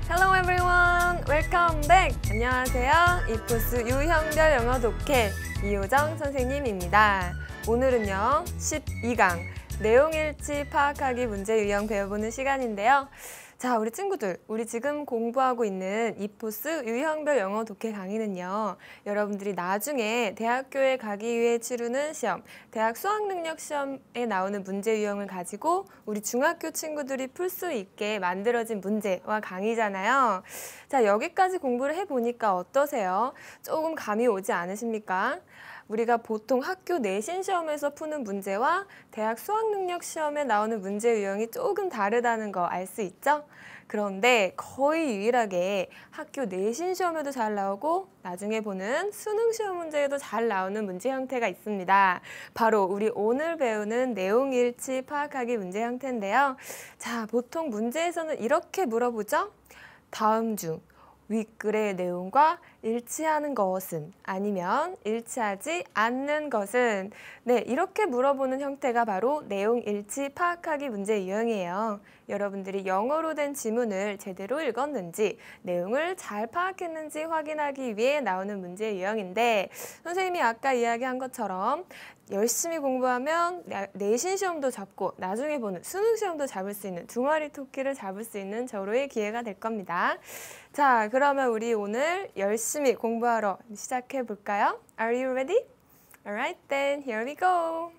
Hello everyone, welcome back. 안녕하세요. 이프스 유형별 영어 독해 이효정 선생님입니다. 오늘은요 12강 내용일치 파악하기 문제 유형 배워보는 시간인데요. 자, 우리 친구들, 우리 지금 공부하고 있는 이프스 유형별 영어 독해 강의는요. 여러분들이 나중에 대학교에 가기 위해 치르는 시험, 대학 수학능력 시험에 나오는 문제 유형을 가지고 우리 중학교 친구들이 풀 수 있게 만들어진 문제와 강의잖아요. 자, 여기까지 공부를 해보니까 어떠세요? 조금 감이 오지 않으십니까? 우리가 보통 학교 내신 시험에서 푸는 문제와 대학 수학능력 시험에 나오는 문제 유형이 조금 다르다는 거 알 수 있죠? 그런데 거의 유일하게 학교 내신 시험에도 잘 나오고 나중에 보는 수능 시험 문제에도 잘 나오는 문제 형태가 있습니다. 바로 우리 오늘 배우는 내용일치 파악하기 문제 형태인데요. 자, 보통 문제에서는 이렇게 물어보죠? 다음 중 윗글의 내용과 일치하는 것은 아니면 일치하지 않는 것은 네, 이렇게 물어보는 형태가 바로 내용 일치 파악하기 문제 유형이에요. 여러분들이 영어로 된 지문을 제대로 읽었는지 내용을 잘 파악했는지 확인하기 위해 나오는 문제 유형인데 선생님이 아까 이야기한 것처럼 열심히 공부하면 내신 시험도 잡고 나중에 보는 수능 시험도 잡을 수 있는 두 마리 토끼를 잡을 수 있는 저로의 기회가 될 겁니다. 자, 그러면 우리 오늘 열심히 공부하러 시작해 볼까요? Are you ready? Alright then, here we go!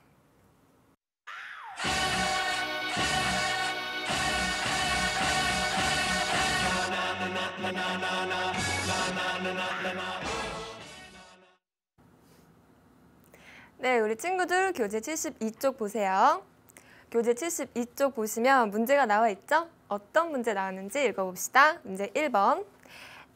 네, 우리 친구들 교재 72쪽 보세요. 교재 72쪽 보시면 문제가 나와 있죠? 어떤 문제 나왔는지 읽어봅시다. 문제 1번.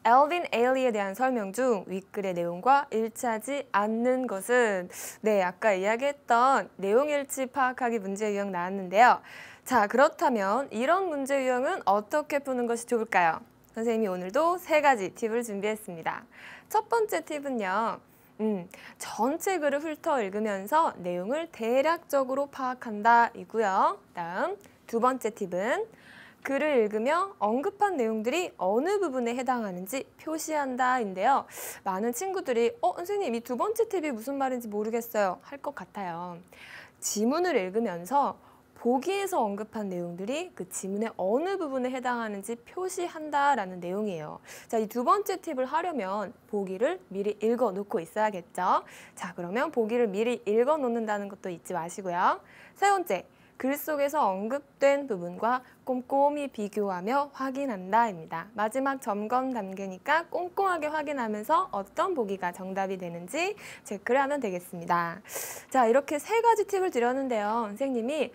엘빈 에일리에 대한 설명 중 윗글의 내용과 일치하지 않는 것은 네, 아까 이야기했던 내용일치 파악하기 문제 유형 나왔는데요. 자, 그렇다면 이런 문제 유형은 어떻게 푸는 것이 좋을까요? 선생님이 오늘도 3가지 팁을 준비했습니다. 첫 번째 팁은요. 전체 글을 훑어 읽으면서 내용을 대략적으로 파악한다 이고요. 다음 두 번째 팁은 글을 읽으며 언급한 내용들이 어느 부분에 해당하는지 표시한다 인데요. 많은 친구들이 선생님 이 두 번째 팁이 무슨 말인지 모르겠어요 할 것 같아요. 지문을 읽으면서 보기에서 언급한 내용들이 그 지문의 어느 부분에 해당하는지 표시한다라는 내용이에요. 자, 이 두 번째 팁을 하려면 보기를 미리 읽어 놓고 있어야겠죠. 자, 그러면 보기를 미리 읽어 놓는다는 것도 잊지 마시고요. 세 번째, 글 속에서 언급된 부분과 꼼꼼히 비교하며 확인한다입니다. 마지막 점검 단계니까 꼼꼼하게 확인하면서 어떤 보기가 정답이 되는지 체크를 하면 되겠습니다. 자, 이렇게 3가지 팁을 드렸는데요. 선생님이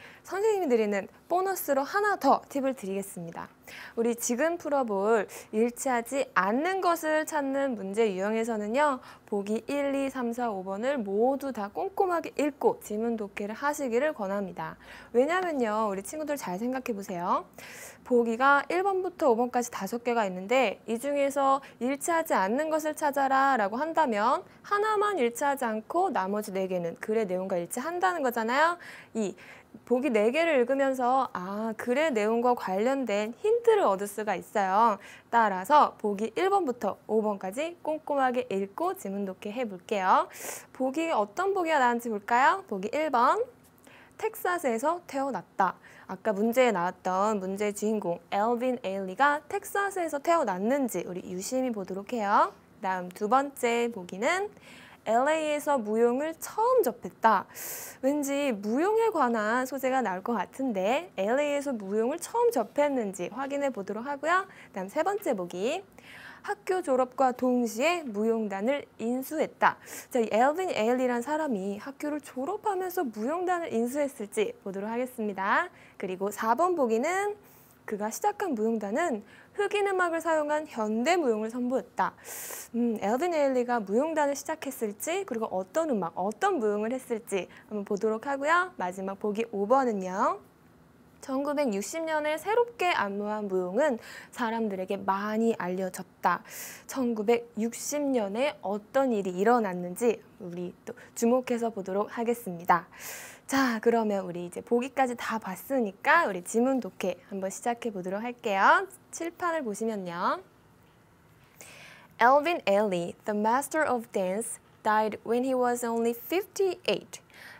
드리는 보너스로 하나 더 팁을 드리겠습니다. 우리 지금 풀어볼 일치하지 않는 것을 찾는 문제 유형에서는요. 보기 1, 2, 3, 4, 5번을 모두 다 꼼꼼하게 읽고 지문 독해를 하시기를 권합니다. 왜냐면요. 우리 친구들 잘 생각해 보세요. 보기가 1번부터 5번까지 5개가 있는데 이 중에서 일치하지 않는 것을 찾아라 라고 한다면 하나만 일치하지 않고 나머지 4개는 글의 내용과 일치한다는 거잖아요. 이 보기 4개를 읽으면서 글의 내용과 관련된 힌트를 얻을 수가 있어요. 따라서 보기 1번부터 5번까지 꼼꼼하게 읽고 지문 독해 해볼게요. 어떤 보기가 나왔는지 볼까요? 보기 1번. 텍사스에서 태어났다. 아까 문제에 나왔던 문제의 주인공 엘빈 에일리가 텍사스에서 태어났는지 우리 유심히 보도록 해요. 다음 두 번째 보기는 LA에서 무용을 처음 접했다. 왠지 무용에 관한 소재가 나올 것 같은데 LA에서 무용을 처음 접했는지 확인해 보도록 하고요. 다음 세 번째 보기. 학교 졸업과 동시에 무용단을 인수했다. 자, 이 엘빈 에일리란 사람이 학교를 졸업하면서 무용단을 인수했을지 보도록 하겠습니다. 그리고 4번 보기는 그가 시작한 무용단은 흑인 음악을 사용한 현대 무용을 선보였다. 엘빈 에일리가 무용단을 시작했을지 그리고 어떤 음악, 어떤 무용을 했을지 한번 보도록 하고요. 마지막 보기 5번은요. 1960년에 새롭게 안무한 무용은 사람들에게 많이 알려졌다. 1960년에 어떤 일이 일어났는지 우리 또 주목해서 보도록 하겠습니다. 자, 그러면 우리 이제 보기까지 다 봤으니까 우리 지문 독해 한번 시작해 보도록 할게요. 칠판을 보시면요. Alvin Ailey, the master of dance, died when he was only 58.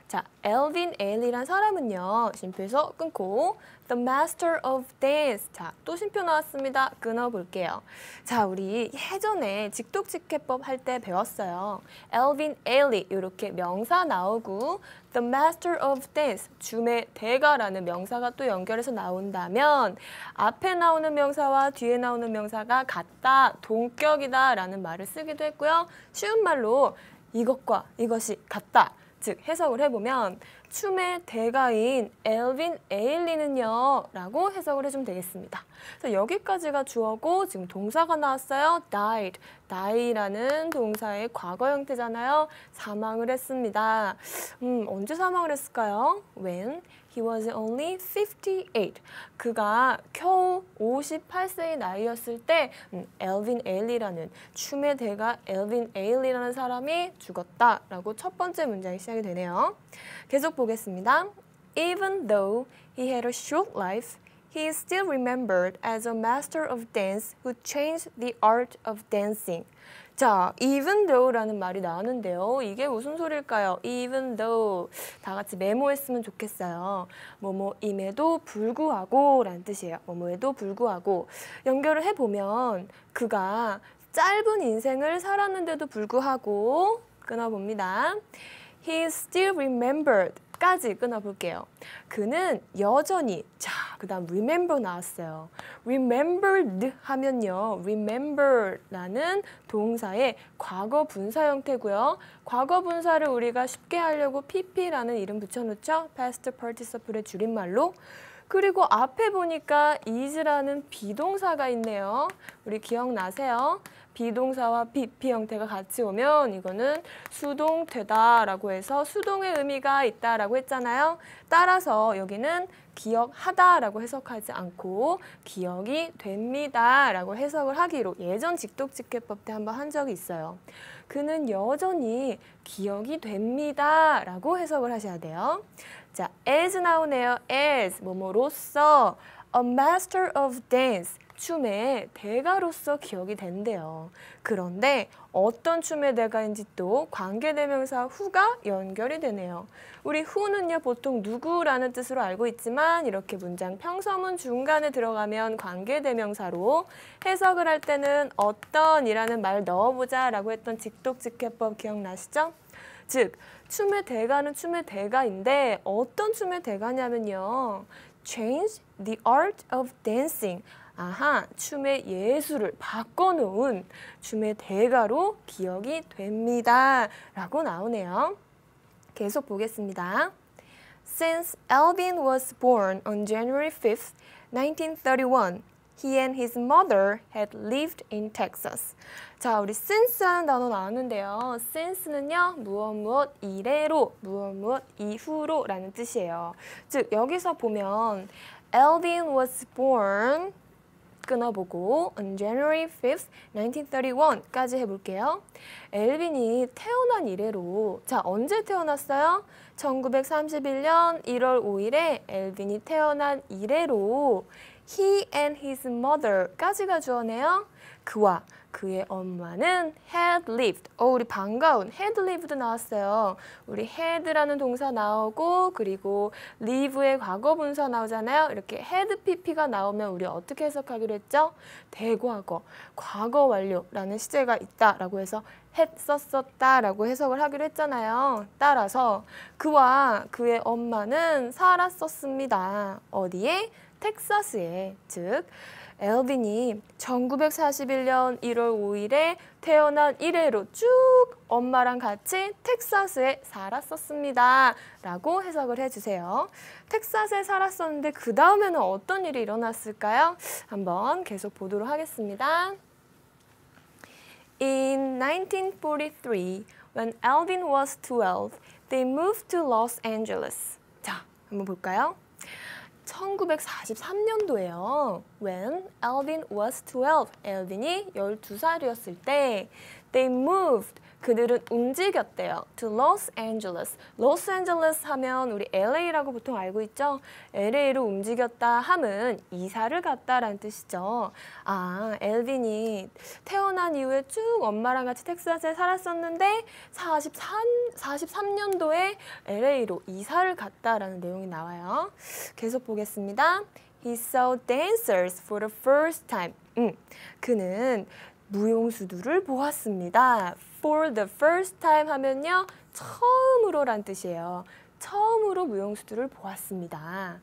자, 엘빈 에일리란 사람은요. 쉼표에서 끊고 The Master of Dance. 자, 또 쉼표 나왔습니다. 끊어볼게요. 자, 우리 예전에 직독직해법 할 때 배웠어요. 엘빈 에일리 이렇게 명사 나오고 The Master of Dance, 춤의 대가라는 명사가 또 연결해서 나온다면 앞에 나오는 명사와 뒤에 나오는 명사가 같다, 동격이다 라는 말을 쓰기도 했고요. 쉬운 말로 이것과 이것이 같다. 즉 해석을 해보면 춤의 대가인 엘빈 에일리는요 라고 해석을 해주면 되겠습니다. 그래서 여기까지가 주어고 지금 동사가 나왔어요. died. die라는 동사의 과거 형태잖아요. 사망을 했습니다. 언제 사망을 했을까요? When he was only 58. 그가 겨우 58세의 나이였을 때 엘빈 에일리라는 춤의 대가 엘빈 에일리라는 사람이 죽었다라고 첫 번째 문장이 시작이 되네요. 계속 보겠습니다. Even though he had a short life, he is still remembered as a master of dance who changed the art of dancing. 자, even though라는 말이 나오는데요. 이게 무슨 소리일까요? even though. 다 같이 메모했으면 좋겠어요. 뭐뭐임에도 불구하고 라는 뜻이에요. 뭐뭐에도 불구하고. 연결을 해보면 그가 짧은 인생을 살았는데도 불구하고 끊어봅니다. He is still remembered. 까지 끊어볼게요. 그는 여전히, 자, 그 다음 remember 나왔어요. remembered 하면요. remember라는 동사의 과거 분사 형태고요. 과거 분사를 우리가 쉽게 하려고 pp라는 이름 붙여놓죠. past participle의 줄임말로. 그리고 앞에 보니까 is라는 비동사가 있네요. 우리 기억나세요? 비동사와 PP 형태가 같이 오면 이거는 수동태다라고 해서 수동의 의미가 있다라고 했잖아요. 따라서 여기는 기억하다라고 해석하지 않고 기억이 됩니다라고 해석을 하기로 예전 직독직해법 때 한번 한 적이 있어요. 그는 여전히 기억이 됩니다라고 해석을 하셔야 돼요. 자, as 나오네요. as 뭐뭐로서 a master of dance. 춤의 대가로서 기억이 된대요. 그런데 어떤 춤의 대가인지 또 관계대명사 who가 연결이 되네요. 우리 who는요 보통 누구라는 뜻으로 알고 있지만 이렇게 문장 평서문 중간에 들어가면 관계대명사로 해석을 할 때는 어떤이라는 말 넣어보자 라고 했던 직독직해법 기억나시죠? 즉 춤의 대가는 춤의 대가인데 어떤 춤의 대가냐면요. change the art of dancing. 아하, 춤의 예술을 바꿔놓은 춤의 대가로 기억이 됩니다. 라고 나오네요. 계속 보겠습니다. Since Alvin was born on January 5th, 1931, he and his mother had lived in Texas. 자, 우리 since라는 단어 나왔는데요. since는요, 무엇 이래로, 무엇 이후로 라는 뜻이에요. 즉, 여기서 보면 Alvin was born 끊어보고 on January 5th, 1931까지 해볼게요. 엘빈이 태어난 이래로 자 언제 태어났어요? 1931년 1월 5일에 엘빈이 태어난 이래로 he and his mother까지가 주어네요. 그와 그의 엄마는 had lived. 우리 반가운 had lived 나왔어요. 우리 had라는 동사 나오고 그리고 live의 과거 분사 나오잖아요. 이렇게 had pp가 나오면 우리 어떻게 해석하기로 했죠? 대과거, 과거 완료라는 시제가 있다라고 해서 had 썼었다라고 해석을 하기로 했잖아요. 따라서 그와 그의 엄마는 살았었습니다. 어디에? 텍사스에. 즉 엘빈이 1941년 1월 5일에 태어난 이래로 쭉 엄마랑 같이 텍사스에 살았었습니다. 라고 해석을 해주세요. 텍사스에 살았었는데 그 다음에는 어떤 일이 일어났을까요? 한번 계속 보도록 하겠습니다. In 1943, when Alvin was 12, they moved to Los Angeles. 자, 한번 볼까요? 1943년도에요. When Alvin was 12, 엘빈이 12살이었을 때 they moved, 그들은 움직였대요. To Los Angeles. 로스앤젤레스 하면 우리 LA라고 보통 알고 있죠? LA로 움직였다 함은 이사를 갔다라는 뜻이죠. 아, 엘빈이 태어난 이후에 쭉 엄마랑 같이 텍사스에 살았었는데 43년도에 LA로 이사를 갔다라는 내용이 나와요. 계속 보겠습니다. He saw dancers for the first time. 그는 무용수들을 보았습니다. For the first time 하면요. 처음으로란 뜻이에요. 처음으로 무용수들을 보았습니다.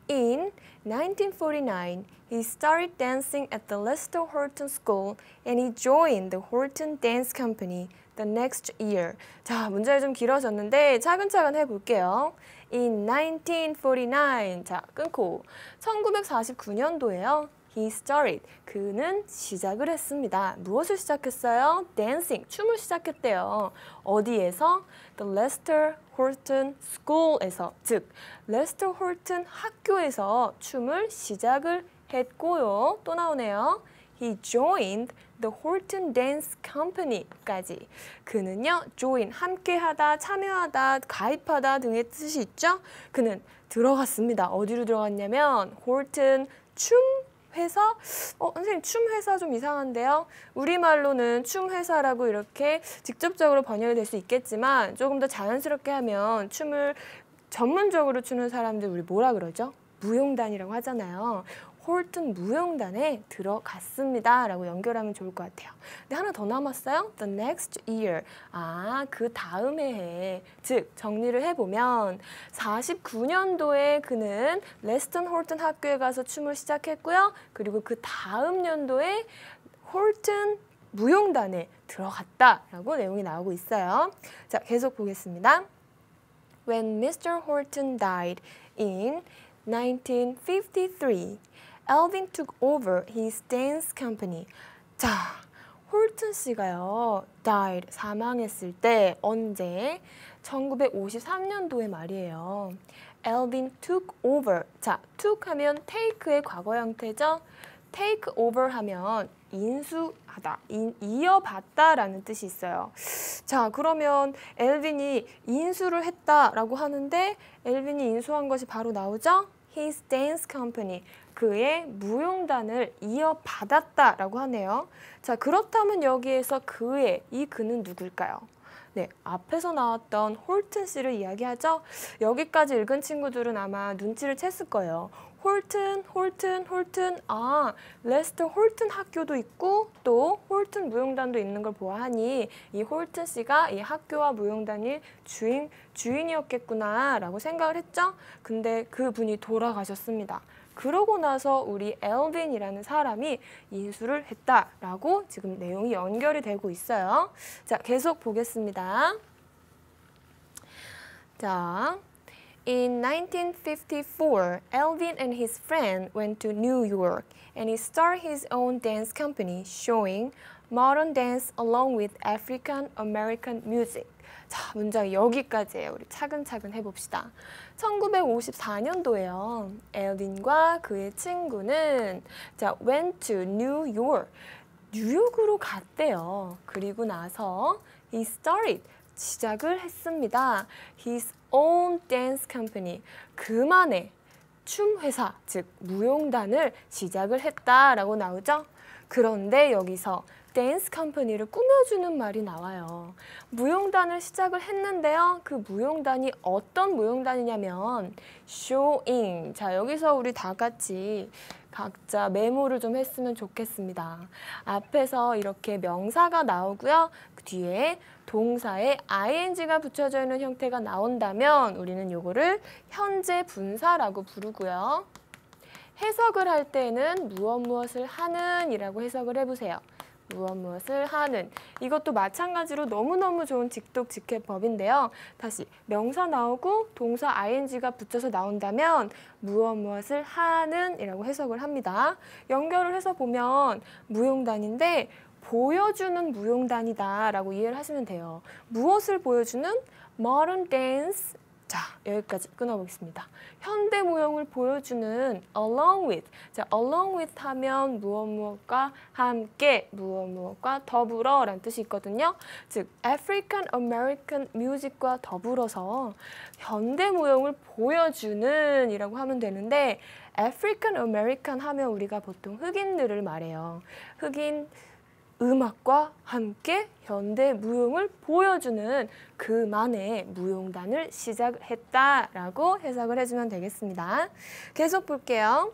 In 1949, he started dancing at the Lester Horton School and he joined the Horton Dance Company the next year. 자, 문제가 좀 길어졌는데 차근차근 해볼게요. In 1949, 자, 끊고 1949년도에요. He started, 그는 시작을 했습니다. 무엇을 시작했어요? Dancing, 춤을 시작했대요. 어디에서? The Lester Horton School에서, 즉 Lester Horton 학교에서 춤을 시작을 했고요. 또 나오네요. He joined the Horton Dance Company까지. 그는요, join, 함께하다, 참여하다, 가입하다 등의 뜻이 있죠? 그는 들어갔습니다. 어디로 들어갔냐면 Horton 춤 회사? 선생님 춤 회사 좀 이상한데요? 우리말로는 춤 회사라고 이렇게 직접적으로 번역이 될 수 있겠지만 조금 더 자연스럽게 하면 춤을 전문적으로 추는 사람들 우리 뭐라 그러죠? 무용단이라고 하잖아요. 홀튼 무용단에 들어갔습니다. 라고 연결하면 좋을 것 같아요. 근데 하나 더 남았어요. The next year. 아, 그 다음 해에. 즉, 정리를 해보면 49년도에 그는 레스턴 홀튼 학교에 가서 춤을 시작했고요. 그리고 그 다음 연도에 홀튼 무용단에 들어갔다라고 내용이 나오고 있어요. 자, 계속 보겠습니다. When Mr. Horton died in 1953, Elvin took over his dance company. 자, 홀튼 씨가요, died, 사망했을 때 언제? 1953년도에 말이에요. Elvin took over. 자, took 하면 take의 과거 형태죠. take over 하면 인수하다, 이어받다라는 뜻이 있어요. 자, 그러면 엘빈이 인수를 했다라고 하는데 엘빈이 인수한 것이 바로 나오죠? His dance company. 그의 무용단을 이어받았다라고 하네요. 자, 그렇다면 여기에서 그의, 이 그는 누굴까요? 네, 앞에서 나왔던 홀튼 씨를 이야기하죠? 여기까지 읽은 친구들은 아마 눈치를 챘을 거예요. 홀튼. 아, 레스터 홀튼 학교도 있고 또 홀튼 무용단도 있는 걸 보아하니 이 홀튼 씨가 이 학교와 무용단의 주인이었겠구나 라고 생각을 했죠? 근데 그분이 돌아가셨습니다. 그러고 나서 우리 엘빈이라는 사람이 인수를 했다라고 지금 내용이 연결이 되고 있어요. 자, 계속 보겠습니다. 자, in 1954, Elvin and his friend went to New York and he started his own dance company showing modern dance along with African American music. 자, 문장 여기까지예요. 우리 차근차근 해봅시다. 1954년도에요. 엘빈과 그의 친구는 자, went to New York. 뉴욕으로 갔대요. 그리고 나서 he started, 시작을 했습니다. His own dance company. 그만의 춤회사, 즉 무용단을 시작을 했다라고 나오죠. 그런데 여기서 댄스 컴퍼니를 꾸며주는 말이 나와요. 무용단을 시작을 했는데요. 그 무용단이 어떤 무용단이냐면 showing. 자, 여기서 우리 다 같이 각자 메모를 좀 했으면 좋겠습니다. 앞에서 이렇게 명사가 나오고요. 그 뒤에 동사에 ing가 붙여져 있는 형태가 나온다면 우리는 요거를 현재 분사라고 부르고요. 해석을 할 때는 무엇을 하는 이라고 해석을 해보세요. 무엇을 하는. 이것도 마찬가지로 너무너무 좋은 직독직해법인데요. 다시 명사 나오고 동사 ing가 붙여서 나온다면 무엇을 하는 이라고 해석을 합니다. 연결을 해서 보면 무용단인데 보여주는 무용단이다 라고 이해를 하시면 돼요. 무엇을 보여주는? Modern dance 자, 여기까지 끊어보겠습니다. 현대 무용을 보여주는 along with. 자, along with 하면 무엇과 함께, 무엇과 더불어 라는 뜻이 있거든요. 즉, African American music과 더불어서 현대 무용을 보여주는 이라고 하면 되는데 African American 하면 우리가 보통 흑인들을 말해요. 흑인 음악과 함께 현대 무용을 보여주는 그만의 무용단을 시작했다라고 해석을 해주면 되겠습니다. 계속 볼게요.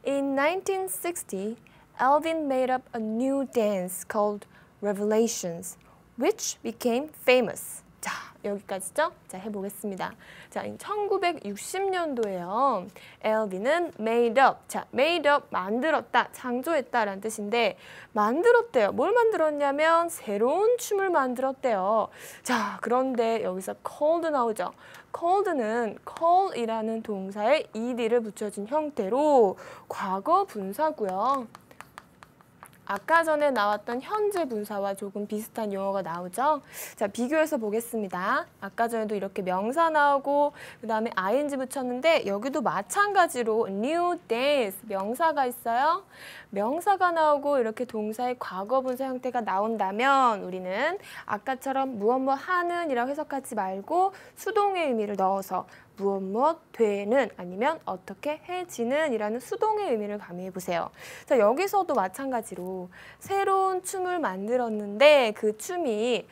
In 1960, Alvin made up a new dance called Revelations, which became famous. 자, 여기까지죠? 자, 해보겠습니다. 자, 1960년도에요. 엘빈은 made up. 자, made up, 만들었다, 창조했다라는 뜻인데 만들었대요. 뭘 만들었냐면 새로운 춤을 만들었대요. 자, 그런데 여기서 called 나오죠. called는 call이라는 동사에 ed를 붙여진 형태로 과거 분사고요. 아까 전에 나왔던 현재 분사와 조금 비슷한 용어가 나오죠? 자, 비교해서 보겠습니다. 아까 전에도 이렇게 명사 나오고 그 다음에 ing 붙였는데 여기도 마찬가지로 new dance 명사가 있어요. 명사가 나오고 이렇게 동사의 과거 분사 형태가 나온다면 우리는 아까처럼 무엇 하는 이라고 해석하지 말고 수동의 의미를 넣어서 무엇 되는 아니면 어떻게 해지는 이라는 수동의 의미를 가미해 보세요. 자, 여기서도 마찬가지로 새로운 춤을 만들었는데 그 춤이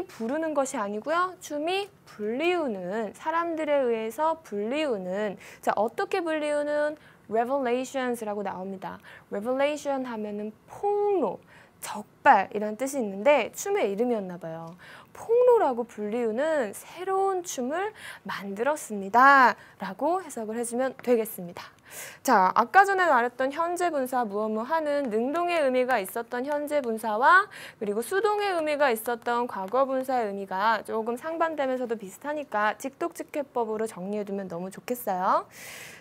부르는 것이 아니고요. 춤이 불리우는, 사람들에 의해서 불리우는, 자, 어떻게 불리우는? Revelations라고 나옵니다. Revelation 하면은 폭로, 적발이라는 뜻이 있는데 춤의 이름이었나 봐요. 폭로라고 불리우는 새로운 춤을 만들었습니다. 라고 해석을 해주면 되겠습니다. 자, 아까 전에 말했던 현재 분사 무엇 하는 능동의 의미가 있었던 현재 분사와 그리고 수동의 의미가 있었던 과거 분사의 의미가 조금 상반되면서도 비슷하니까 직독직해법으로 정리해두면 너무 좋겠어요.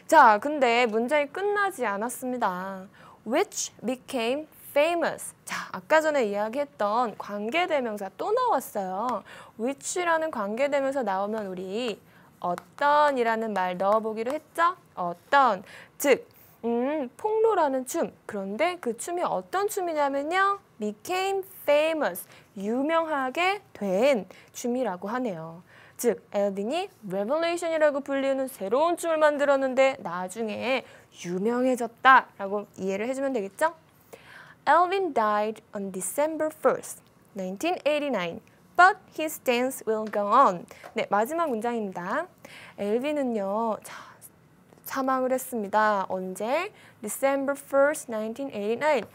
자, 근데 문장이 끝나지 않았습니다. Which became famous. 자, 아까 전에 이야기했던 관계대명사 또 나왔어요. which라는 관계대명사 나오면 우리 어떤이라는 말 넣어보기로 했죠? 어떤. 즉, 폭로라는 춤. 그런데 그 춤이 어떤 춤이냐면요. became famous. 유명하게 된 춤이라고 하네요. 즉, 엘빈이 Revelation이라고 불리는 새로운 춤을 만들었는데 나중에 유명해졌다라고 이해를 해주면 되겠죠? Alvin died on December 1st, 1989, but his dance will go on. 네, 마지막 문장입니다. 엘빈은요, 사망을 했습니다. 언제? December 1st, 1989.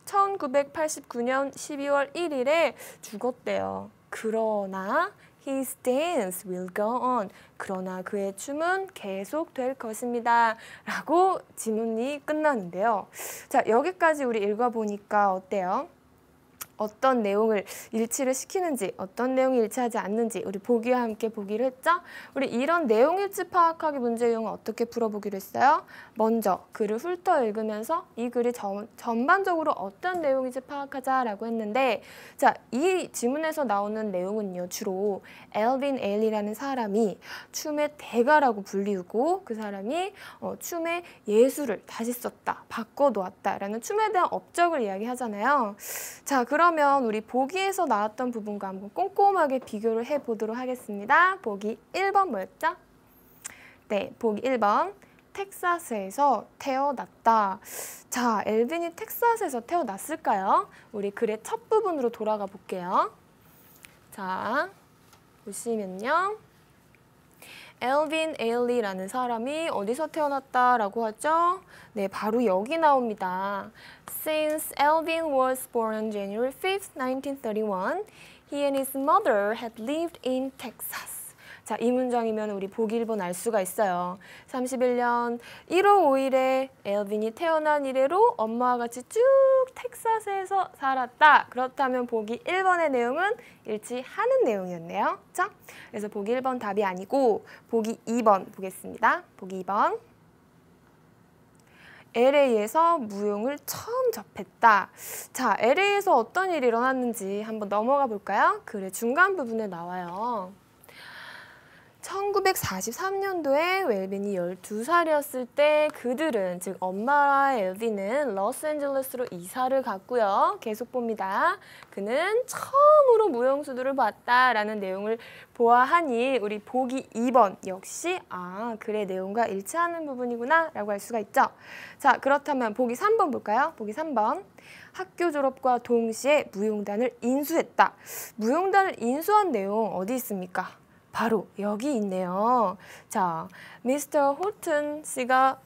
1989년 12월 1일에 죽었대요. 그러나 his dance will go on. 그러나 그의 춤은 계속될 것입니다. 라고 지문이 끝나는데요. 자, 여기까지 우리 읽어보니까 어때요? 어떤 내용을 일치를 시키는지, 어떤 내용이 일치하지 않는지 우리 보기와 함께 보기로 했죠? 우리 이런 내용 일치 파악하기 문제 유형은 어떻게 풀어보기로 했어요? 먼저 글을 훑어 읽으면서 이 글이 전반적으로 어떤 내용인지 파악하자라고 했는데 자, 이 지문에서 나오는 내용은요. 주로 엘빈 에일리라는 사람이 춤의 대가라고 불리우고 그 사람이 춤의 예술을 다시 썼다, 바꿔놓았다라는 춤에 대한 업적을 이야기하잖아요. 자, 그러면 우리 보기에서 나왔던 부분과 한번 꼼꼼하게 비교를 해보도록 하겠습니다. 보기 1번 뭐였죠? 네, 보기 1번. 텍사스에서 태어났다. 자, 엘빈이 텍사스에서 태어났을까요? 우리 글의 첫 부분으로 돌아가 볼게요. 자, 보시면요. 엘빈 에일리라는 사람이 어디서 태어났다라고 하죠? 네, 바로 여기 나옵니다. Since Alvin was born on January 5th, 1931, he and his mother had lived in Texas. 자, 이 문장이면 우리 보기 1번 알 수가 있어요. 31년 1월 5일에 엘빈이 태어난 이래로 엄마와 같이 쭉 텍사스에서 살았다. 그렇다면 보기 1번의 내용은 일치하는 내용이었네요. 자, 그래서 보기 1번 답이 아니고 보기 2번 보겠습니다. 보기 2번. LA에서 무용을 처음 접했다. 자, LA에서 어떤 일이 일어났는지 한번 넘어가 볼까요? 글의 중간 부분에 나와요. 1943년도에 웰빈이 12살이었을 때 그들은, 즉 엄마와 엘빈은 로스앤젤레스로 이사를 갔고요. 계속 봅니다. 그는 처음으로 무용수들을 봤다라는 내용을 보아하니 우리 보기 2번 역시 글의 내용과 일치하는 부분이구나 라고 할 수가 있죠. 자, 그렇다면 보기 3번 볼까요? 보기 3번. 학교 졸업과 동시에 무용단을 인수했다. 무용단을 인수한 내용 어디 있습니까? 바로 여기 있네요. 자, 미스터 홀튼 씨가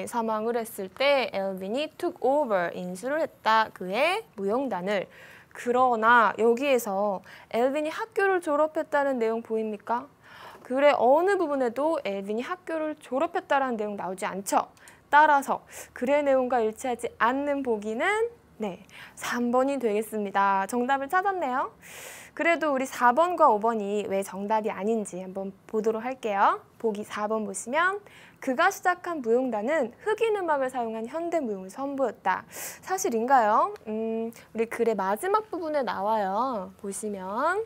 사망을 했을 때 엘빈이 took over, 인수를 했다. 그의 무용단을. 그러나 여기에서 엘빈이 학교를 졸업했다는 내용 보입니까? 글의 어느 부분에도 엘빈이 학교를 졸업했다는 내용 나오지 않죠. 따라서 글의 내용과 일치하지 않는 보기는 3번이 되겠습니다. 정답을 찾았네요. 그래도 우리 4번과 5번이 왜 정답이 아닌지 한번 보도록 할게요. 보기 4번 보시면 그가 시작한 무용단은 흑인 음악을 사용한 현대 무용을 선보였다. 사실인가요? 우리 글의 마지막 부분에 나와요. 보시면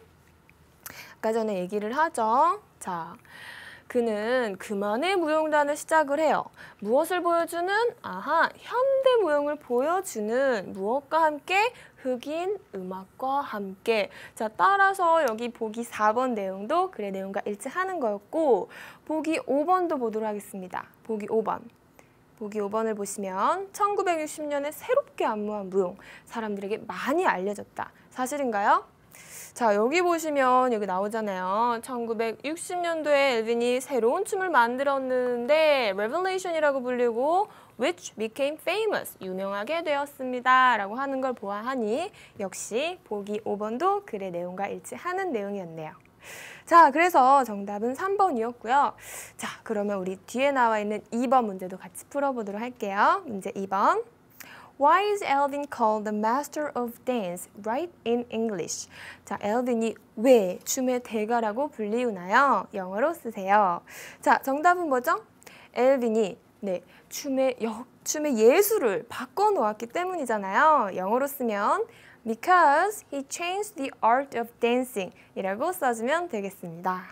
아까 전에 얘기를 하죠. 자, 그는 그만의 무용단을 시작을 해요. 무엇을 보여주는? 현대 무용을 보여주는 무엇과 함께? 흑인 음악과 함께. 자, 따라서 여기 보기 4번 내용도 글의 내용과 일치하는 거였고, 보기 5번도 보도록 하겠습니다. 보기 5번. 보기 5번을 보시면 1960년에 새롭게 안무한 무용, 사람들에게 많이 알려졌다. 사실인가요? 자, 여기 보시면 여기 나오잖아요. 1960년도에 엘빈이 새로운 춤을 만들었는데 Revelation이라고 불리고 which became famous, 유명하게 되었습니다. 라고 하는 걸 보아하니 역시 보기 5번도 글의 내용과 일치하는 내용이었네요. 자, 그래서 정답은 3번이었고요. 자, 그러면 우리 뒤에 나와 있는 2번 문제도 같이 풀어보도록 할게요. 문제 2번. Why is Elvin called the master of dance? Write in English. 자, 엘빈이 왜 춤의 대가라고 불리우나요? 영어로 쓰세요. 자, 정답은 뭐죠? 엘빈이 춤의 예술을 바꿔놓았기 때문이잖아요. 영어로 쓰면 because he changed the art of dancing 이라고 써주면 되겠습니다.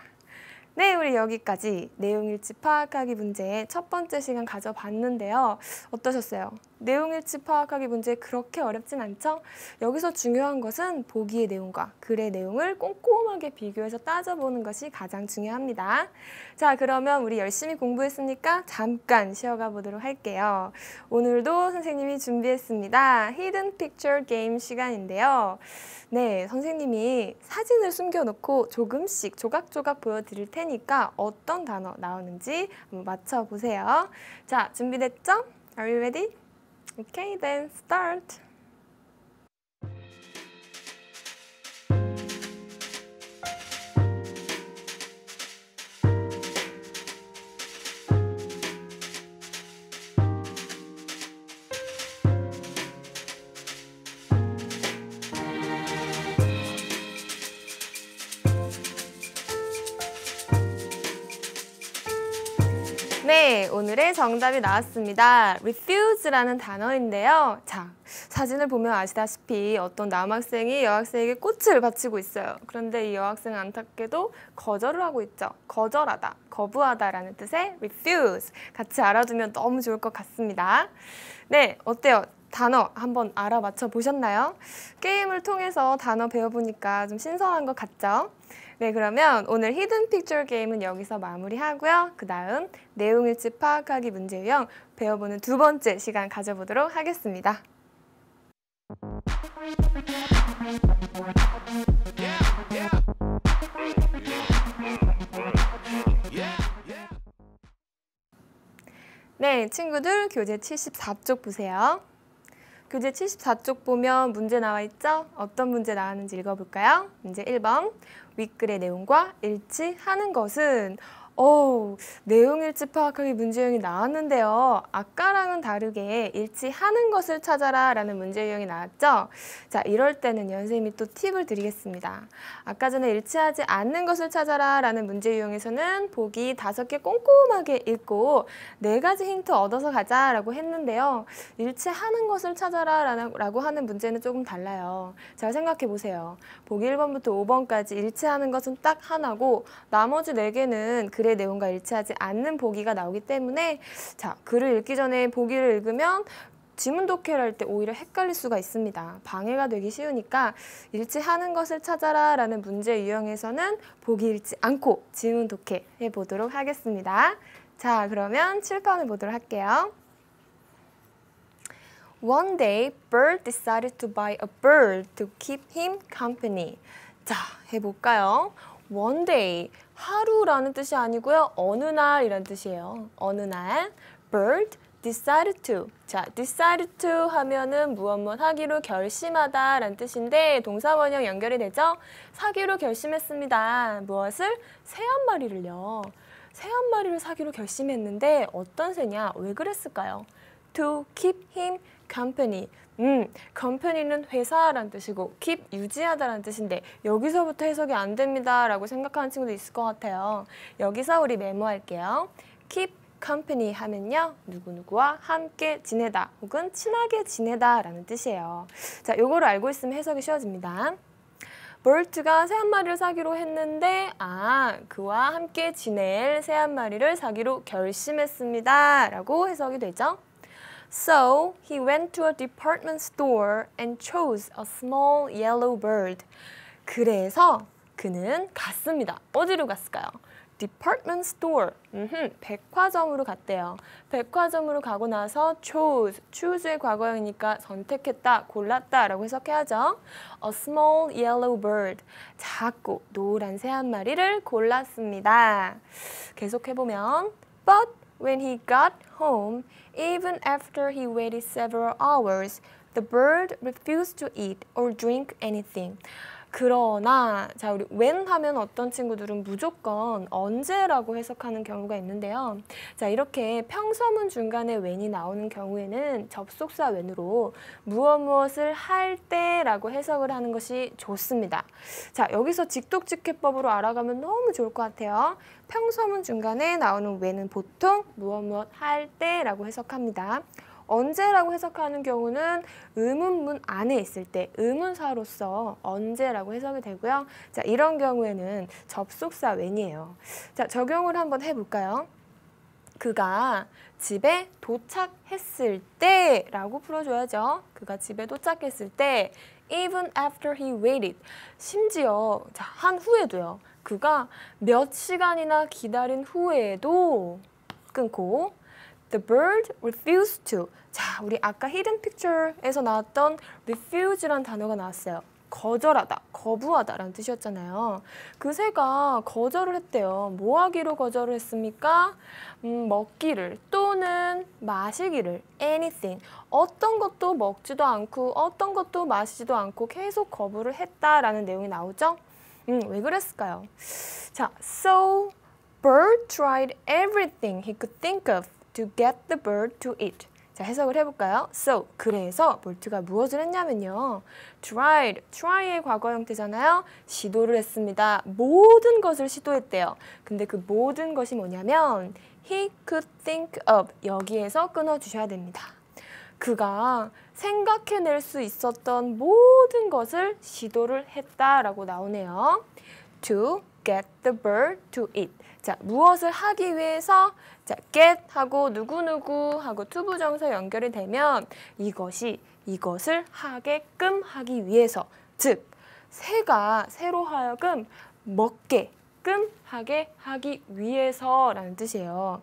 네, 우리 여기까지 내용일치 파악하기 문제 첫 번째 시간 가져봤는데요. 어떠셨어요? 내용일치 파악하기 문제 그렇게 어렵진 않죠? 여기서 중요한 것은 보기의 내용과 글의 내용을 꼼꼼하게 비교해서 따져보는 것이 가장 중요합니다. 자, 그러면 우리 열심히 공부했으니까 잠깐 쉬어가 보도록 할게요. 오늘도 선생님이 준비했습니다. 히든 픽처 게임 시간인데요. 네, 선생님이 사진을 숨겨놓고 조금씩 조각조각 보여드릴 테니까 어떤 단어 나오는지 한번 맞춰보세요. 자, 준비됐죠? Are you ready? Okay, then start. 네, 오늘의 정답이 나왔습니다. refuse라는 단어인데요. 자, 사진을 보면 아시다시피 어떤 남학생이 여학생에게 꽃을 바치고 있어요. 그런데 이 여학생은 안타깝게도 거절을 하고 있죠. 거절하다, 거부하다라는 뜻의 refuse. 같이 알아두면 너무 좋을 것 같습니다. 네, 어때요? 단어 한번 알아맞혀 보셨나요? 게임을 통해서 단어 배워보니까 좀 신선한 것 같죠? 네, 그러면 오늘 히든 픽처 게임은 여기서 마무리하고요. 그 다음 내용일치 파악하기 문제 유형 배워보는 두 번째 시간 가져보도록 하겠습니다. 네, 친구들 교재 74쪽 보세요. 교재 74쪽 보면 문제 나와 있죠? 어떤 문제 나왔는지 읽어볼까요? 문제 1번. 윗글의 내용과 일치하는 것은 내용 일치 파악하기 문제 유형이 나왔는데요. 아까랑은 다르게 일치하는 것을 찾아라 라는 문제 유형이 나왔죠. 자, 이럴 때는 선생님이 또 팁을 드리겠습니다. 아까 전에 일치하지 않는 것을 찾아라 라는 문제 유형에서는 보기 5개 꼼꼼하게 읽고 4가지 힌트 얻어서 가자 라고 했는데요. 일치하는 것을 찾아라 라고 하는 문제는 조금 달라요. 잘 생각해 보세요. 보기 1번부터 5번까지 일치하는 것은 딱 하나고 나머지 4개는 글의 내용과 일치하지 않는 보기가 나오기 때문에 자, 글을 읽기 전에 보기를 읽으면 지문 독해를 할 때 오히려 헷갈릴 수가 있습니다. 방해가 되기 쉬우니까 일치하는 것을 찾아라 라는 문제 유형에서는 보기 읽지 않고 지문 독해 해보도록 하겠습니다. 자, 그러면 칠판을 보도록 할게요. One day, Bird decided to buy a bird to keep him company. 자, 해볼까요? One day, 하루라는 뜻이 아니고요. 어느 날이라는 뜻이에요. 어느 날, Bird decided to. 자, decided to 하면은 무엇 하기로 결심하다 라는 뜻인데 동사 원형 연결이 되죠? 사기로 결심했습니다. 무엇을? 새 한 마리를요. 새 한 마리를 사기로 결심했는데 어떤 새냐? 왜 그랬을까요? To keep him company. company는 회사라는 뜻이고 keep 유지하다라는 뜻인데 여기서부터 해석이 안 됩니다 라고 생각하는 친구도 있을 것 같아요. 여기서 우리 메모할게요. keep company 하면요. 누구누구와 함께 지내다 혹은 친하게 지내다 라는 뜻이에요. 자, 요거를 알고 있으면 해석이 쉬워집니다. 볼트가 새 한 마리를 사기로 했는데 그와 함께 지낼 새 한 마리를 사기로 결심했습니다 라고 해석이 되죠. So, he went to a department store and chose a small yellow bird. 그래서 그는 갔습니다. 어디로 갔을까요? Department store. 백화점으로 갔대요. 백화점으로 가고 나서 choose의 과거형이니까 선택했다, 골랐다 라고 해석해야죠. A small yellow bird. 작고 노란 새 한 마리를 골랐습니다. 계속해보면 But when he got home, even after he waited several hours, the bird refused to eat or drink anything. 그러나, 자, 우리 when 하면 어떤 친구들은 무조건 언제라고 해석하는 경우가 있는데요. 자, 이렇게 평서문 중간에 when이 나오는 경우에는 접속사 when으로 무엇을 할 때라고 해석을 하는 것이 좋습니다. 자, 여기서 직독직해법으로 알아가면 너무 좋을 것 같아요. 평서문 중간에 나오는 when은 보통 무엇 할 때라고 해석합니다. 언제라고 해석하는 경우는 의문문 안에 있을 때 의문사로서 언제라고 해석이 되고요. 자, 이런 경우에는 접속사 when이에요. 자, 적용을 한번 해볼까요? 그가 집에 도착했을 때라고 풀어줘야죠. 그가 집에 도착했을 때 even after he waited. 심지어 한 후에도요. 그가 몇 시간이나 기다린 후에도 끊고 The bird refused to. 자, 우리 아까 hidden picture에서 나왔던 refuse란 단어가 나왔어요. 거절하다, 거부하다 라는 뜻이었잖아요. 그 새가 거절을 했대요. 뭐 하기로 거절을 했습니까? 먹기를 또는 마시기를 anything. 어떤 것도 먹지도 않고 어떤 것도 마시지도 않고 계속 거부를 했다라는 내용이 나오죠. 왜 그랬을까요? 자, so bird tried everything he could think of to get the bird to eat. 자, 해석을 해볼까요? So, 그래서 볼트가 무엇을 했냐면요. try의 과거 형태잖아요. 시도를 했습니다. 모든 것을 시도했대요. 근데 그 모든 것이 뭐냐면 he could think of. 여기에서 끊어주셔야 됩니다. 그가 생각해낼 수 있었던 모든 것을 시도를 했다라고 나오네요. To get the bird to eat. 자, 무엇을 하기 위해서 자, get 하고 누구누구 하고 투부정사 연결이 되면 이것을 하게끔 하기 위해서, 즉 새로 하여금 먹게끔 하게 하기 위해서라는 뜻이에요.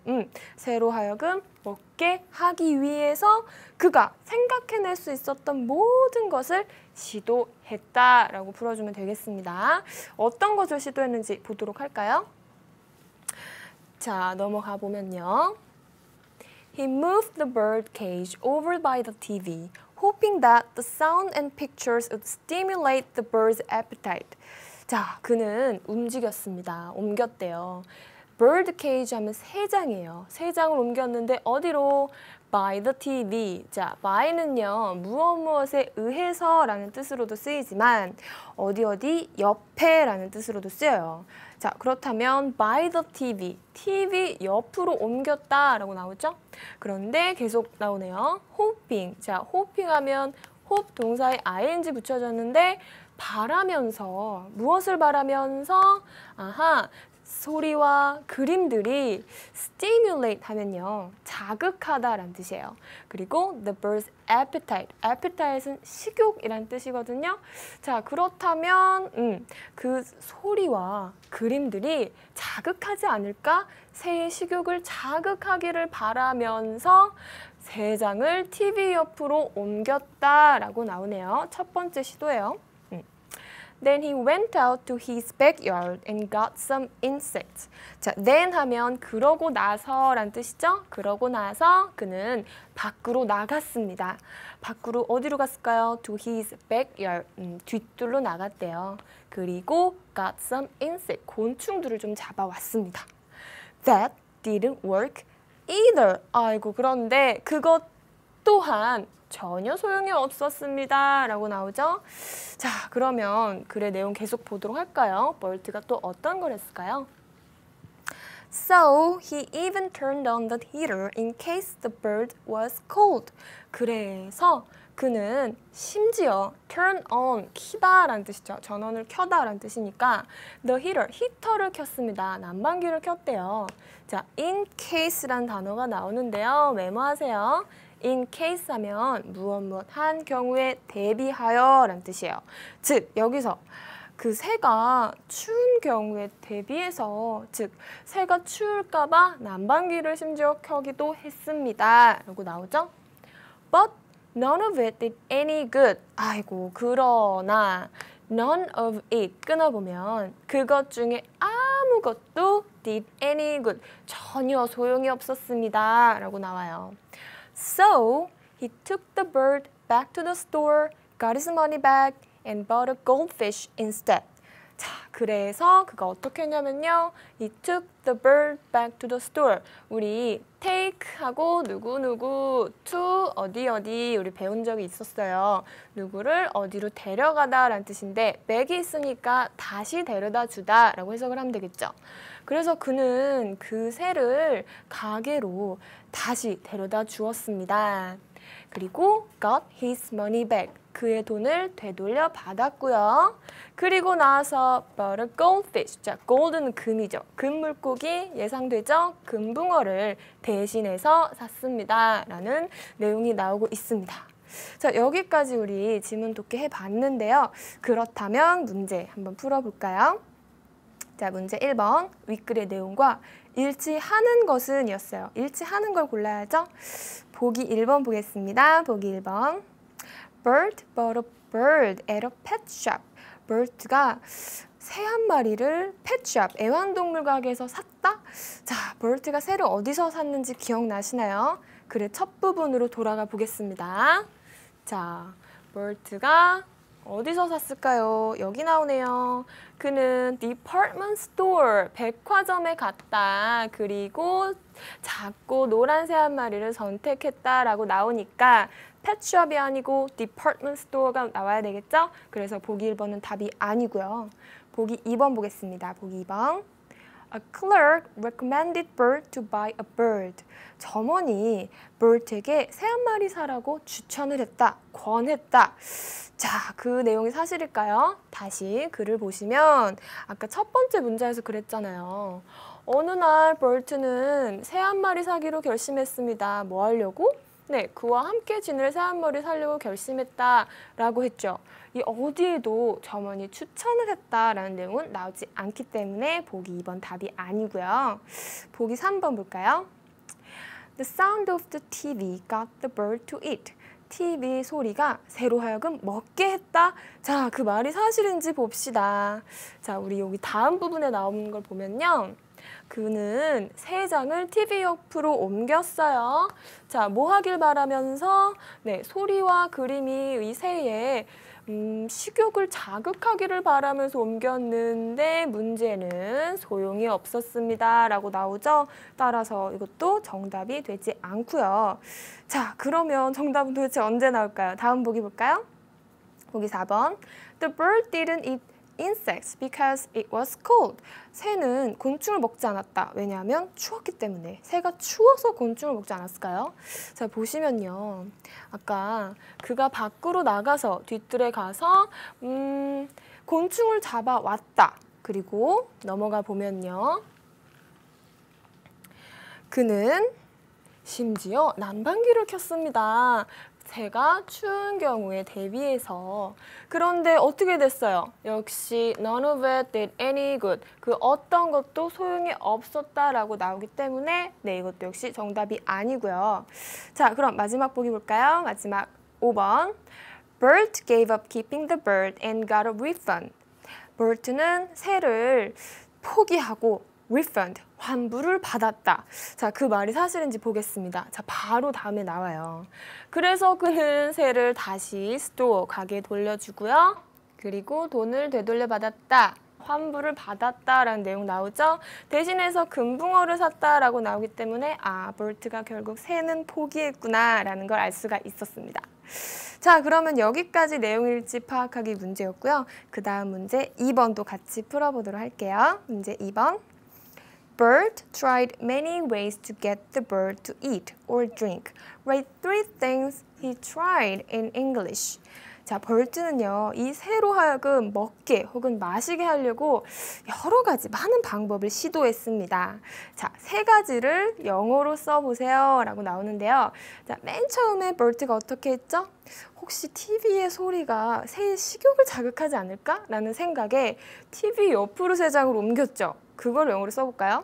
새로 하여금 먹게 하기 위해서 그가 생각해낼 수 있었던 모든 것을 시도했다라고 풀어주면 되겠습니다. 어떤 것을 시도했는지 보도록 할까요? 자, 넘어가 보면요. He moved the bird cage over by the TV, hoping that the sound and pictures would stimulate the bird's appetite. 자, 그는 움직였습니다. 옮겼대요. bird cage 하면 세 장이에요. 세 장을 옮겼는데 어디로? by the TV. 자, by는요. 무엇에 의해서라는 뜻으로도 쓰이지만 어디 옆에라는 뜻으로도 쓰여요. 자, 그렇다면 by the TV. TV 옆으로 옮겼다라고 나오죠? 그런데 계속 나오네요. hoping. 자, hoping 하면 hope 동사에 ing 붙여졌는데 바라면서 무엇을 바라면서 소리와 그림들이 stimulate 하면요 자극하다라는 뜻이에요. 그리고 the bird's appetite, appetite은 식욕이란 뜻이거든요. 자, 그렇다면 그 소리와 그림들이 자극하지 않을까? 새의 식욕을 자극하기를 바라면서 세 장을 TV 옆으로 옮겼다라고 나오네요. 첫 번째 시도예요. Then he went out to his backyard and got some insects. 자, then 하면 그러고 나서란 뜻이죠? 그러고 나서 그는 밖으로 나갔습니다. 밖으로 어디로 갔을까요? To his backyard. 뒷뜰로 나갔대요. 그리고 got some insects. 곤충들을 좀 잡아왔습니다. That didn't work either. 아이고, 그런데 그것 또한 전혀 소용이 없었습니다. 라고 나오죠? 자, 그러면 글의 내용 계속 보도록 할까요? 벌트가 또 어떤 걸 했을까요? So, he even turned on the heater in case the bird was cold. 그래서 그는 심지어 turn on, 키다 라는 뜻이죠. 전원을 켜다 라는 뜻이니까 the heater, 히터를 켰습니다. 난방기를 켰대요. 자, in case라는 단어가 나오는데요. 메모하세요. in case 하면 무엇 한 경우에 대비하여 라는 뜻이에요. 즉, 여기서 그 새가 추운 경우에 대비해서, 즉 새가 추울까 봐 난방기를 심지어 켜기도 했습니다. 라고 나오죠? But none of it did any good. 아이고, 그러나 none of it 끊어보면 그것 중에 아무것도 did any good. 전혀 소용이 없었습니다. 라고 나와요. So, he took the bird back to the store, got his money back, and bought a goldfish instead. 자, 그래서 그가 어떻게 했냐면요. He took the bird back to the store. 우리 take하고 누구누구 to 어디 우리 배운 적이 있었어요. 누구를 어디로 데려가다 라는 뜻인데 back이 있으니까 다시 데려다 주다 라고 해석을 하면 되겠죠. 그래서 그는 그 새를 가게로 다시 데려다 주었습니다. 그리고 got his money back. 그의 돈을 되돌려 받았고요. 그리고 나서 bought a goldfish. 자, gold는 금이죠. 금 물고기 예상되죠? 금붕어를 대신해서 샀습니다. 라는 내용이 나오고 있습니다. 자, 여기까지 우리 지문 독해 해봤는데요. 그렇다면 문제 한번 풀어볼까요? 자, 문제 1번. 윗글의 내용과 일치하는 것은 이었어요. 일치하는 걸 골라야죠. 보기 1번 보겠습니다. 보기 1번. Bert bought a bird at a pet shop. bert가 새 한 마리를 펫샵, 애완동물 가게에서 샀다? 자, bert가 새를 어디서 샀는지 기억나시나요? 글의 첫 부분으로 돌아가 보겠습니다. 자, bert가 어디서 샀을까요? 여기 나오네요. 그는 department store, 백화점에 갔다. 그리고 작고 노란 새 한 마리를 선택했다라고 나오니까 펫숍이 아니고 department store가 나와야 되겠죠? 그래서 보기 1번은 답이 아니고요. 보기 2번 보겠습니다. 보기 2번. A clerk recommended Bert to buy a bird. 점원이 bert에게 새 한 마리 사라고 추천을 했다, 권했다. 자, 그 내용이 사실일까요? 다시 글을 보시면 아까 첫 번째 문제에서 그랬잖아요. 어느 날 bert는 새 한 마리 사기로 결심했습니다. 뭐 하려고? 네, 그와 함께 지낼 새 한 마리 사려고 결심했다라고 했죠. 이 어디에도 점원이 추천을 했다라는 내용은 나오지 않기 때문에 보기 2번 답이 아니고요. 보기 3번 볼까요? The sound of the TV got the bird to eat. TV 소리가 새로 하여금 먹게 했다. 자, 그 말이 사실인지 봅시다. 자, 우리 여기 다음 부분에 나오는 걸 보면요. 그는 세 장을 TV 옆으로 옮겼어요. 자, 뭐 하길 바라면서 네, 소리와 그림이 이 새에 식욕을 자극하기를 바라면서 옮겼는데 문제는 소용이 없었습니다. 라고 나오죠. 따라서 이것도 정답이 되지 않고요. 자, 그러면 정답은 도대체 언제 나올까요? 다음 보기 볼까요? 보기 4번. The bird didn't eat insects because it was cold. 새는 곤충을 먹지 않았다. 왜냐하면 추웠기 때문에. 새가 추워서 곤충을 먹지 않았을까요? 자, 보시면요. 아까 그가 밖으로 나가서 뒤뜰에 가서 곤충을 잡아왔다. 그리고 넘어가 보면요. 그는 심지어 난방기를 켰습니다. 새가 추운 경우에 대비해서. 그런데 어떻게 됐어요? 역시 none of it did any good. 그 어떤 것도 소용이 없었다라고 나오기 때문에 네, 이것도 역시 정답이 아니고요. 자, 그럼 마지막 보기 볼까요? 마지막 5번. Bert gave up keeping the bird and got a refund. bert는 새를 포기하고 refund, 환불을 받았다. 자, 그 말이 사실인지 보겠습니다. 자, 바로 다음에 나와요. 그래서 그는 새를 다시 스토어, 가게에 돌려주고요. 그리고 돈을 되돌려 받았다. 환불을 받았다라는 내용 나오죠. 대신해서 금붕어를 샀다라고 나오기 때문에 아, 버트가 결국 새는 포기했구나라는 걸 알 수가 있었습니다. 자, 그러면 여기까지 내용일지 파악하기 문제였고요. 그 다음 문제 2번도 같이 풀어보도록 할게요. 문제 2번. Bert tried many ways to get the bird to eat or drink. Write 3 things he tried in English. 자, 버트는요, 이 새로 하여금 먹게 혹은 마시게 하려고 여러 가지 많은 방법을 시도했습니다. 자, 3가지를 영어로 써보세요 라고 나오는데요. 자, 맨 처음에 버트가 어떻게 했죠? 혹시 TV의 소리가 새의 식욕을 자극하지 않을까? 라는 생각에 TV 옆으로 3장을 옮겼죠. 그걸 영어로 써볼까요?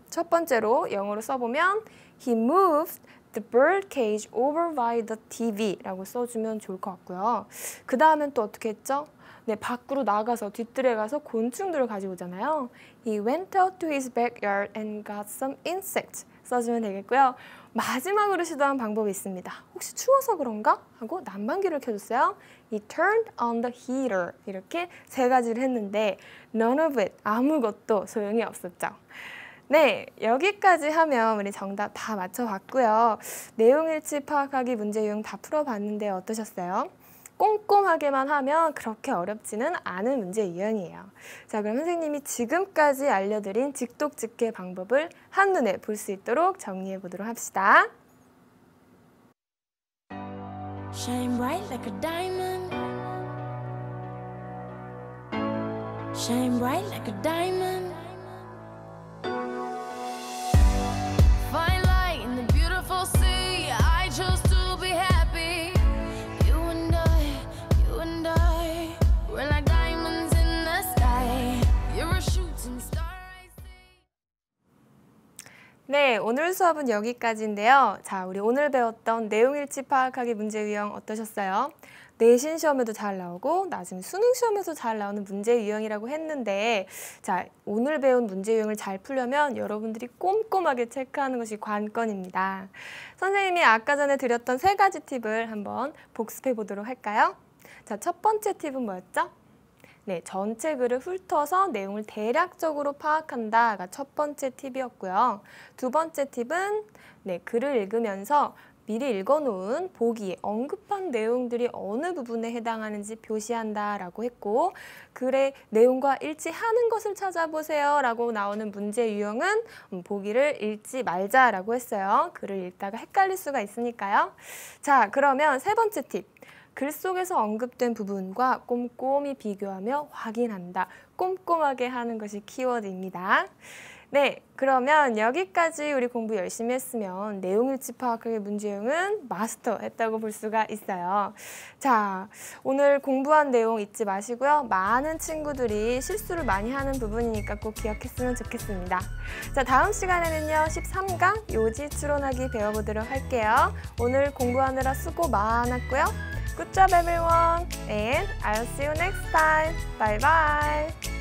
첫 번째로 영어로 써보면 He moved the bird cage over by the TV라고 써주면 좋을 것 같고요. 그 다음엔 또 어떻게 했죠? 네, 밖으로 나가서 뒤뜰에 가서 곤충들을 가지고 오잖아요. He went out to his backyard and got some insects 써주면 되겠고요. 마지막으로 시도한 방법이 있습니다. 혹시 추워서 그런가? 하고 난방기를 켜줬어요. He turned on the heater. 이렇게 3가지를 했는데 none of it, 아무것도 소용이 없었죠. 네, 여기까지 하면 우리 정답 다 맞춰봤고요. 내용일치 파악하기 문제 유형 다 풀어봤는데 어떠셨어요? 꼼꼼하게만 하면 그렇게 어렵지는 않은 문제 유형이에요. 자, 그럼 선생님이 지금까지 알려드린 직독직해 방법을 한눈에 볼 수 있도록 정리해 보도록 합시다. Shine bright like a diamond. Shine bright like a diamond. Fine light in the beautiful sea. I chose to be happy. You and I, we're like diamonds in the sky. You're a shooting star. 네, 오늘 수업은 여기까지인데요. 자, 우리 오늘 배웠던 내용일치 파악하기 문제 유형 어떠셨어요? 내신 시험에도 잘 나오고 나중에 수능 시험에도 잘 나오는 문제 유형이라고 했는데 자, 오늘 배운 문제 유형을 잘 풀려면 여러분들이 꼼꼼하게 체크하는 것이 관건입니다. 선생님이 아까 전에 드렸던 3가지 팁을 한번 복습해 보도록 할까요? 자, 첫 번째 팁은 뭐였죠? 네, 전체 글을 훑어서 내용을 대략적으로 파악한다가 첫 번째 팁이었고요. 두 번째 팁은 네, 글을 읽으면서 미리 읽어놓은 보기에 언급한 내용들이 어느 부분에 해당하는지 표시한다라고 했고 글의 내용과 일치하는 것을 찾아보세요 라고 나오는 문제 유형은 보기를 읽지 말자라고 했어요. 글을 읽다가 헷갈릴 수가 있으니까요. 자, 그러면 3번째 팁. 글 속에서 언급된 부분과 꼼꼼히 비교하며 확인한다. 꼼꼼하게 하는 것이 키워드입니다. 네, 그러면 여기까지 우리 공부 열심히 했으면 내용일치 파악하기 문제 유형은 마스터했다고 볼 수가 있어요. 자, 오늘 공부한 내용 잊지 마시고요. 많은 친구들이 실수를 많이 하는 부분이니까 꼭 기억했으면 좋겠습니다. 자, 다음 시간에는요. 13강 요지 추론하기 배워보도록 할게요. 오늘 공부하느라 수고 많았고요. Good job everyone and I'll see you next time. Bye bye.